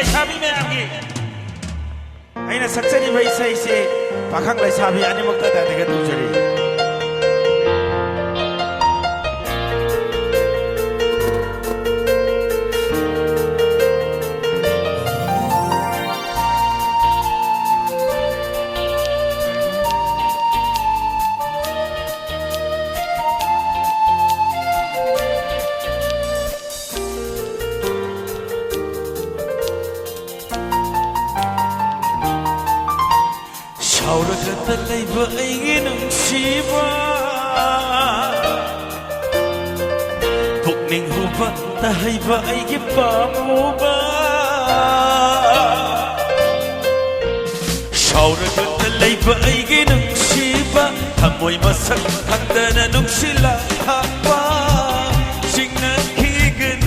ꯂꯩꯁꯥꯕꯤ ꯃꯌꯥꯝꯒꯤ ꯑꯩꯅ ꯁꯛꯆꯔꯤꯕ ꯏꯁꯩꯁꯤ ꯄꯥꯈꯪ ꯂꯩꯁꯥꯕꯤ ꯑꯅꯤꯃꯛꯇ ꯗꯦꯗꯤꯀꯦꯠ ꯇꯧꯖꯔꯤ 샤오르가다 레이버 에게 눈치봐 복닝 후바 다하이바 에게 바모바 샤오르가다 레이버 에게 눈치봐 하모이 마삭 한다나 눈치라 하바 싱나 키그누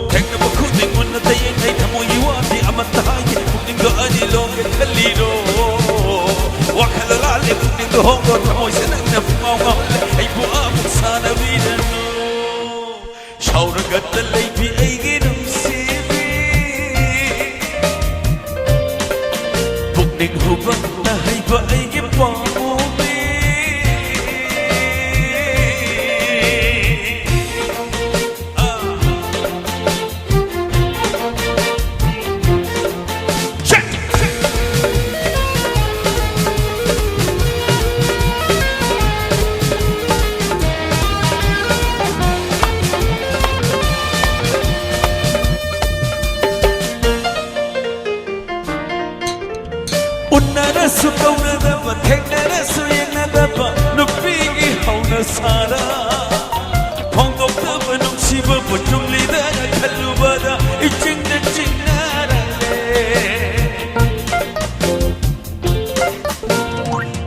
택나보 쿠닝 원나 다이에 나이 하모이 와디 아마타하이 복닝거 아니로게 칼리로 와칼라랄레 국민도 홍도 타모이세는 나쁘마우마 아이고 아무사나비르노 샤오르가다 레이비 에게 눈시비 복닝 후바 나하이바 에게 뻔모비 운나라수 가운데다봐 택나라수 옛나다봐 눈빛이 하우나 살아 펑덕다봐 눈치봐 보통리다가 칼루바다 이ጭ나 ጭ나라래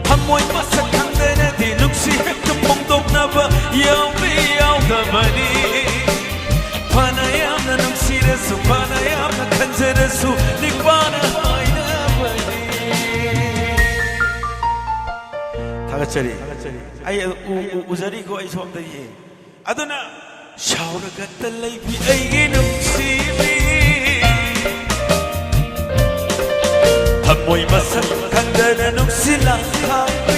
한모이 마삭 강다나디 눈치 핵도 펑덕나봐 야우리 야우다바니 파나야나 눈치라수 파나야나 간자라수 닉바나 다같이 아예 우자리고 아이 소음다이 아도나 샤오르가다 레이비 에게 눈치비 한모이 마삭 강다나 눈치라 하비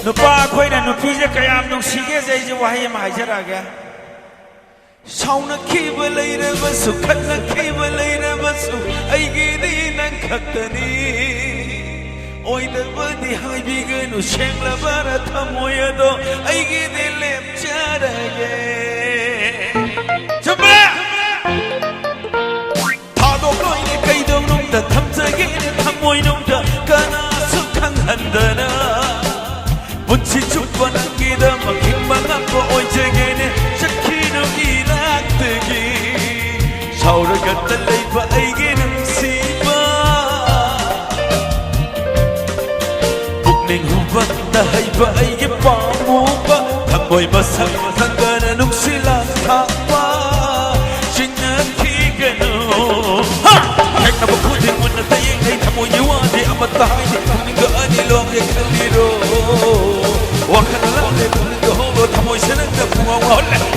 누빠 아코이나 누피제 까얌 농시게 제이지 와히에 마이제라게 샤우나 키벌 레이레바수 칸나 키벌 레이레바수 아이게디 난 각다니 오이다버디 하이비게누 쉥라바라 타모야도 아이게디 랩자라게 전부 타독로이네 까이동농다 탐자게네 타모이농다 까나수 강한다나 bunchi chuppa nangida makimmanappa oijegene shakino ilaktegi shauragadda leiba aige nungsiba bukning huba dahaiba aige pamuba thamoi masak thangana nungsila thapa shingna thigano ha hekna bukudin munna tayeng ai thamoi yuwadi amata haide kuninga anilonge kalliro 와카나라레 불리도 홍도 타모이세는 나쁘마와 헐레